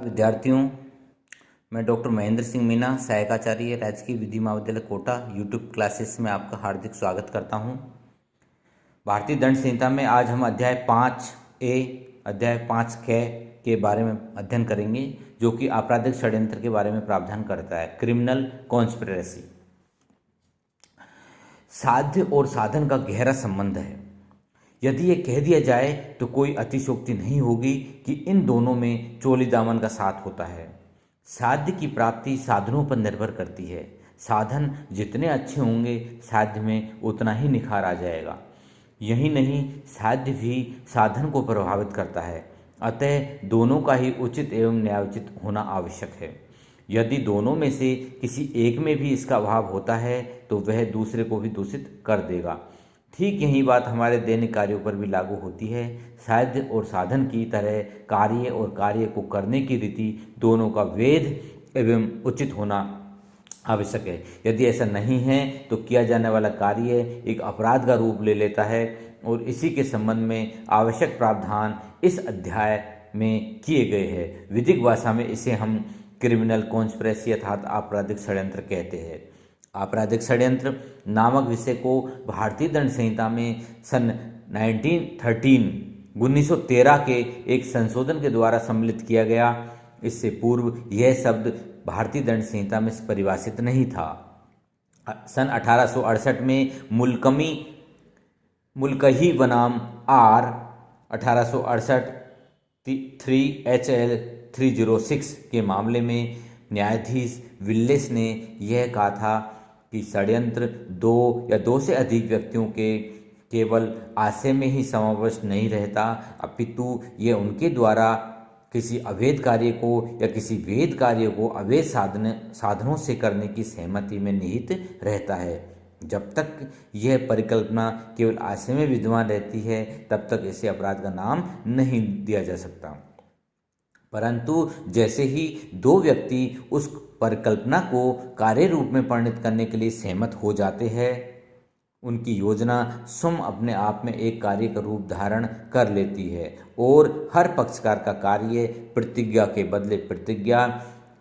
विद्यार्थियों, मैं डॉक्टर महेंद्र सिंह मीना, सहायकाचार्य, राजकीय विधि महाविद्यालय कोटा यूट्यूब क्लासेस में आपका हार्दिक स्वागत करता हूं। भारतीय दंड संहिता में आज हम अध्याय 5A, अध्याय 5K के बारे में अध्ययन करेंगे, जो कि आपराधिक षड्यंत्र के बारे में प्रावधान करता है। Criminal conspiracy. साध्य और साधन का गहरा संबंध है। यदि ये कह दिया जाए तो कोई अतिशयोक्ति नहीं होगी कि इन दोनों में चोली दामन का साथ होता है। साध्य की प्राप्ति साधनों पर निर्भर करती है। साधन जितने अच्छे होंगे, साध्य में उतना ही निखार आ जाएगा। यही नहीं, साध्य भी साधन को प्रभावित करता है। अतः दोनों का ही उचित एवं न्यायोचित होना आवश्यक है। यदि दोनों में से किसी एक में भी इसका अभाव होता है तो वह दूसरे को भी दूषित कर देगा। ठीक यही बात हमारे दैनिक कार्यों पर भी लागू होती है। साध्य और साधन की तरह कार्य और कार्य को करने की रीति दोनों का वैध एवं उचित होना आवश्यक है। यदि ऐसा नहीं है तो किया जाने वाला कार्य एक अपराध का रूप ले लेता है और इसी के संबंध में आवश्यक प्रावधान इस अध्याय में किए गए हैं। विधिक भाषा में इसे हम क्रिमिनल कॉन्स्पिरेसी अर्थात आपराधिक षड्यंत्र कहते हैं। आपराधिक षड्यंत्र नामक विषय को भारतीय दंड संहिता में सन 1913 के एक संशोधन के द्वारा सम्मिलित किया गया। इससे पूर्व यह शब्द भारतीय दंड संहिता में परिभाषित नहीं था। सन 1868 में मुल्कही बनाम आर 1868 3HL 306 के मामले में न्यायाधीश विल्लेस ने यह कहा था कि षड्यंत्र दो या दो से अधिक व्यक्तियों के केवल आशय में ही समाविष्ट नहीं रहता, अपितु ये उनके द्वारा किसी अवैध कार्य को या किसी वैध कार्य को अवैध साधनों से करने की सहमति में निहित रहता है। जब तक यह परिकल्पना केवल आशय में विद्यमान रहती है तब तक इसे अपराध का नाम नहीं दिया जा सकता। परंतु जैसे ही दो व्यक्ति उस परिकल्पना को कार्य रूप में परिणत करने के लिए सहमत हो जाते हैं, उनकी योजना स्वयं अपने आप में एक कार्य का रूप धारण कर लेती है और हर पक्षकार का कार्य प्रतिज्ञा के बदले प्रतिज्ञा,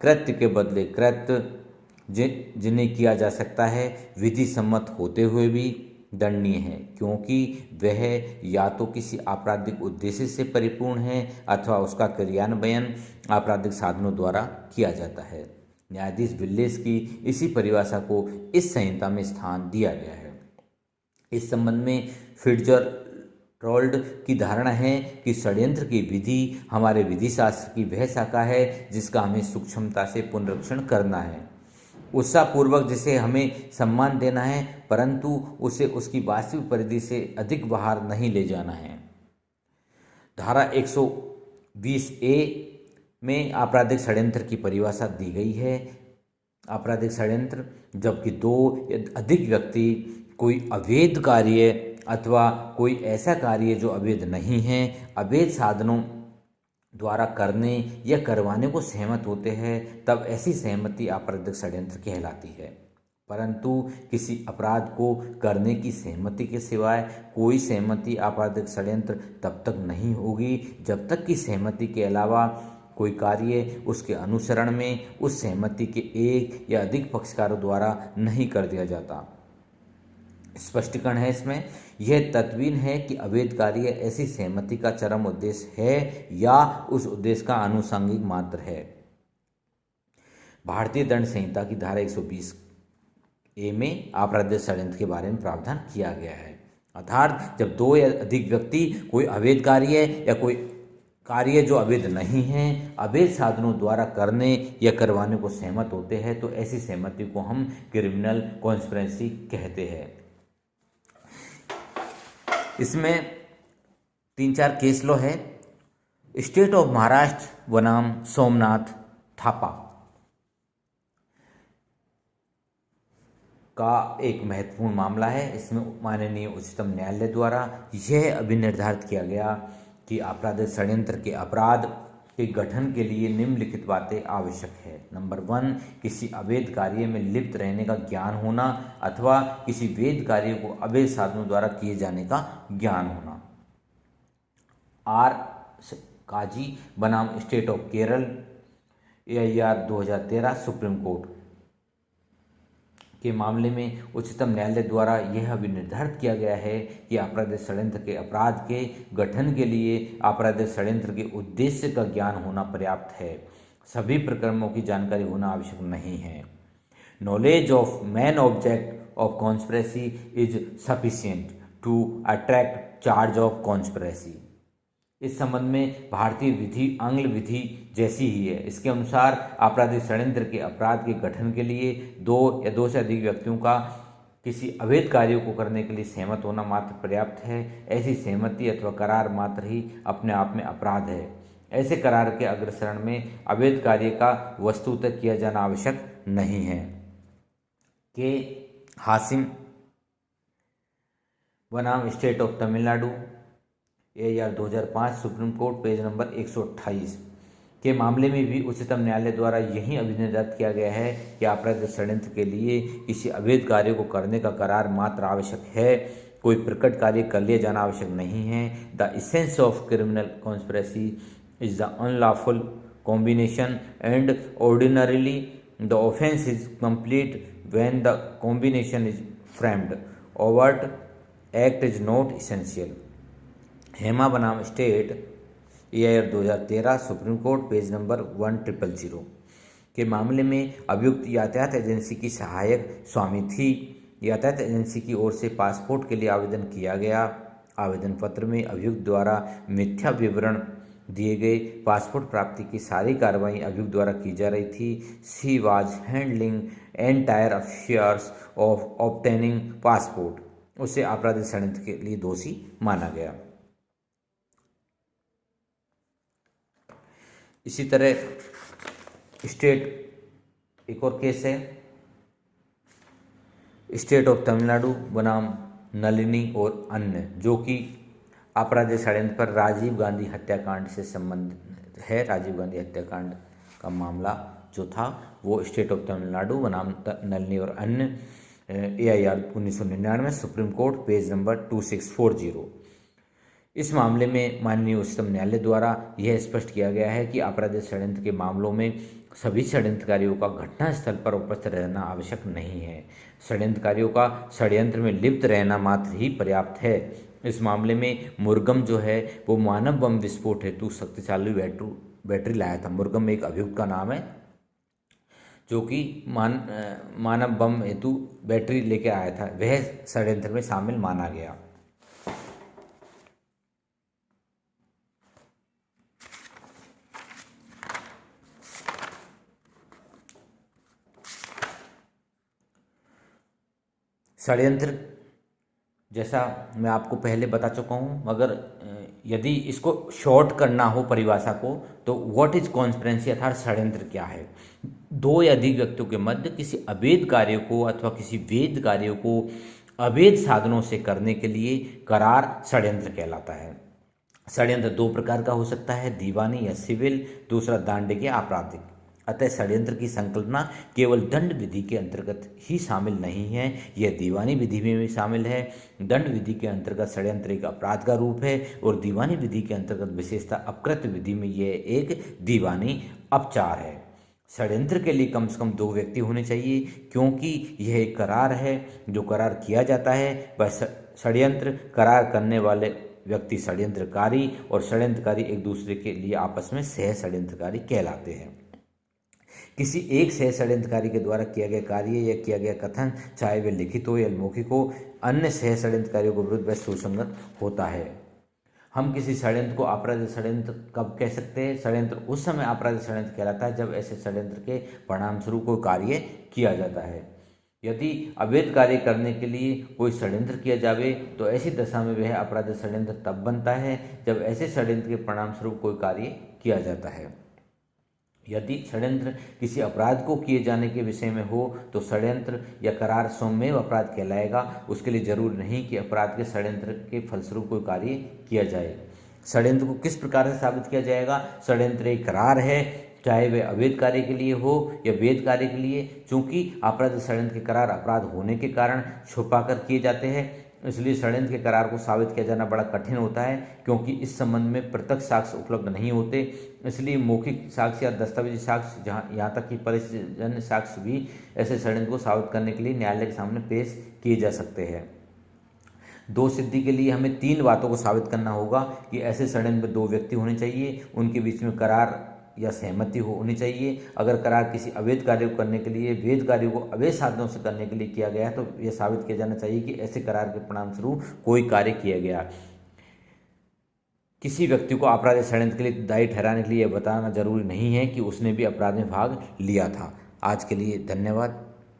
कृत्य के बदले कृत्य, जिन्हें किया जा सकता है विधि सम्मत होते हुए भी दंडनीय है, क्योंकि वह या तो किसी आपराधिक उद्देश्य से परिपूर्ण है अथवा उसका क्रियान्वयन आपराधिक साधनों द्वारा किया जाता है। न्यायाधीश विल्लेस की इसी परिभाषा को इस संहिता में स्थान दिया गया है। इस संबंध में फिट्जरॉल्ड की धारणा है कि षड्यंत्र की विधि हमारे विधि शास्त्र की वह शाखा है जिसका हमें सूक्ष्मता से पुनरीक्षण करना है, उत्साहपूर्वक जिसे हमें सम्मान देना है, परंतु उसे उसकी वास्तविक परिधि से अधिक बाहर नहीं ले जाना है। धारा 120A में आपराधिक षड्यंत्र की परिभाषा दी गई है। आपराधिक षड्यंत्र जबकि दो या अधिक व्यक्ति कोई अवैध कार्य अथवा कोई ऐसा कार्य जो अवैध नहीं है, अवैध साधनों द्वारा करने या करवाने को सहमत होते हैं, तब ऐसी सहमति आपराधिक षड्यंत्र कहलाती है। परंतु किसी अपराध को करने की सहमति के सिवाय कोई सहमति आपराधिक षड्यंत्र तब तक नहीं होगी जब तक कि सहमति के अलावा कोई कार्य उसके अनुसरण में उस सहमति के एक या अधिक पक्षकारों द्वारा नहीं कर दिया जाता। स्पष्टीकरण है इसमें, यह तत्वीन है कि अवैध कार्य ऐसी सहमति का चरम उद्देश्य है या उस उद्देश्य का आनुषंगिक मात्र है। भारतीय दंड संहिता की धारा 120A में आपराधिक षड्यंत्र के बारे में प्रावधान किया गया है। अर्थात जब दो या अधिक व्यक्ति कोई अवैध कार्य या कोई कार्य जो अवैध नहीं है, अवैध साधनों द्वारा करने या करवाने को सहमत होते हैं, तो ऐसी सहमति को हम क्रिमिनल कॉन्स्पिरेसी कहते हैं। इसमें 3-4 केस लॉ है। स्टेट ऑफ महाराष्ट्र बनाम सोमनाथ थापा का एक महत्वपूर्ण मामला है। इसमें माननीय उच्चतम न्यायालय द्वारा यह अभिनिर्धारित किया गया कि आपराधिक षड्यंत्र के अपराध के गठन के लिए निम्नलिखित बातें आवश्यक है। नंबर 1, किसी अवैध कार्य में लिप्त रहने का ज्ञान होना अथवा किसी वैध कार्य को अवैध साधनों द्वारा किए जाने का ज्ञान होना। आर काजी बनाम state of Kerala AIR 2013 supreme court के मामले में उच्चतम न्यायालय द्वारा यह भी निर्धारित किया गया है कि आपराधिक षड्यंत्र के अपराध के गठन के लिए आपराधिक षड्यंत्र के उद्देश्य का ज्ञान होना पर्याप्त है, सभी प्रकरणों की जानकारी होना आवश्यक नहीं है। Knowledge of main object of conspiracy is sufficient to attract charge of conspiracy. इस संबंध में भारतीय विधि आंग्ल विधि जैसी ही है। इसके अनुसार आपराधिक षड्यंत्र के अपराध के गठन के लिए दो या दो से अधिक व्यक्तियों का किसी अवैध कार्यों को करने के लिए सहमत होना मात्र पर्याप्त है। ऐसी सहमति अथवा करार मात्र ही अपने आप में अपराध है। ऐसे करार के अग्रसरण में अवैध कार्य का वस्तुतः किया जाना आवश्यक नहीं है। के हासिम बनाम state of Tamil Nadu AIR 2005 supreme court page number 128 के मामले में भी उच्चतम न्यायालय द्वारा यही अभिनिर्धारित किया गया है कि आपराधिक षड्यंत्र के लिए किसी अवैध कार्य को करने का करार मात्र आवश्यक है, कोई प्रकट कार्य कर लिया जाना आवश्यक नहीं है। The essence of criminal conspiracy is the unlawful combination and ordinarily the offence is complete when the combination is framed. Overt act is not essential. Hema बनाम state AIR 2013 supreme court page number 1000 के मामले में अभियुक्त यातायात agency की सहायक स्वामी थी। यातायात एजेंसी की ओर से पासपोर्ट के लिए आवेदन किया गया। आवेदन पत्र में अभियुक्त द्वारा मिथ्या विवरण दिए गए। पासपोर्ट प्राप्ति की सारी कार्रवाई अभियुक्त द्वारा की जा रही थी। She was handling entire affairs of obtaining passport. उसे आपराधिक षड्यंत्र के लिए दोषी माना गया। इसी तरह स्टेट एक और केस है, स्टेट ऑफ तमिलनाडु बनाम नलिनी और अन्य, जो कि आपराधिक षड्यंत्र पर राजीव गांधी हत्याकांड से संबंधित है। राजीव गांधी हत्याकांड का मामला जो था वो स्टेट ऑफ तमिलनाडु बनाम नलिनी और अन्य AIR 1999 supreme court page number 2640। इस मामले में माननीय उच्चतम न्यायालय द्वारा यह स्पष्ट किया गया है कि आपराधिक षड्यंत्र के मामलों में सभी षड्यंत्रकारियों का घटनास्थल पर उपस्थित रहना आवश्यक नहीं है। षड्यंत्रकारियों का षड्यंत्र में लिप्त रहना मात्र ही पर्याप्त है। इस मामले में मुर्गम जो है वो मानव बम विस्फोट हेतु शक्तिशाली बैटरी लाया था। मुर्गम एक अभियुक्त का नाम है जो कि मानव बम हेतु बैटरी लेके आया था। वह षड्यंत्र में शामिल माना गया। षड्यंत्र जैसा मैं आपको पहले बता चुका हूँ, मगर यदि इसको शॉर्ट करना हो परिभाषा को तो व्हाट इज कॉन्स्पिरेंसी अर्थात षड्यंत्र क्या है। दो या अधिक व्यक्तियों के मध्य किसी अवैध कार्य को अथवा किसी वैध कार्य को अवैध साधनों से करने के लिए करार षड्यंत्र कहलाता है। षड्यंत्र दो प्रकार का हो सकता है, दीवानी या सिविल, दूसरा दांडिक या आपराधिक। अतः षड्यंत्र की संकल्पना केवल दंड विधि के अंतर्गत ही शामिल नहीं है, यह दीवानी विधि में भी शामिल है। दंड विधि के अंतर्गत षड्यंत्र एक अपराध का रूप है और दीवानी विधि के अंतर्गत विशेषता अपकृत्य विधि में यह एक दीवानी अपचार है। षड्यंत्र के लिए कम से कम दो व्यक्ति होने चाहिए, क्योंकि यह एक करार है। जो करार किया जाता है वह षड्यंत्र करार करने वाले व्यक्ति षड्यंत्रकारी और षड्यंत्रकारी एक दूसरे के लिए आपस में सह षड्यंत्रकारी कहलाते हैं। किसी एक सह षड्यंत्रकारी के द्वारा किया गया कार्य या किया गया कथन, चाहे वे लिखित हो या मौखिक हो, अन्य सह षड्यंत्रकारियों के विरुद्ध वह सुसंगत होता है। हम किसी षड्यंत्र को आपराधिक षड्यंत्र कब कह सकते हैं? षड्यंत्र उस समय आपराधिक षड्यंत्र कहलाता है जब ऐसे षड्यंत्र के परिणाम स्वरूप कोई कार्य किया जाता है। यदि अवैध कार्य करने के लिए कोई षड्यंत्र किया जावे तो ऐसी दशा में वह आपराधिक षड्यंत्र तब बनता है जब ऐसे षड्यंत्र के परिणाम स्वरूप कोई कार्य किया जाता है। यदि षड्यंत्र किसी अपराध को किए जाने के विषय में हो तो षड्यंत्र या करार स्वयं अपराध कहलाएगा। उसके लिए जरूरी नहीं कि अपराध के षड्यंत्र के फलस्वरूप कोई कार्य किया जाए। षड्यंत्र को किस प्रकार से साबित किया जाएगा? षड्यंत्र एक करार है, चाहे वह अवैध कार्य के लिए हो या वैध कार्य के लिए। चूंकि आपराधिक षड्यंत्र के करार अपराध होने के कारण छुपाकर किए जाते हैं, इसलिए षड्यंत्र के करार को साबित किया जाना बड़ा कठिन होता है, क्योंकि इस संबंध में प्रत्यक्ष साक्ष्य उपलब्ध नहीं होते। इसलिए मौखिक साक्ष्य या दस्तावेजी साक्ष्य, जहाँ यहाँ तक कि परिजन्य साक्ष्य भी ऐसे षड्यंत्र को साबित करने के लिए न्यायालय के सामने पेश किए जा सकते हैं। दोष सिद्धि के लिए हमें 3 बातों को साबित करना होगा कि ऐसे षड्यंत्र में 2 व्यक्ति होने चाहिए, उनके बीच में करार या सहमति होनी चाहिए। अगर करार किसी अवैध कार्य को करने के लिए वैध कार्यों को अवैध साधनों से करने के लिए किया गया है, तो यह साबित किया जाना चाहिए कि ऐसे करार के परिणाम स्वरूप कोई कार्य किया गया। किसी व्यक्ति को आपराधिक षड्यंत्र के लिए दायी ठहराने के लिए यह बताना जरूरी नहीं है कि उसने भी अपराध में भाग लिया था। आज के लिए धन्यवाद।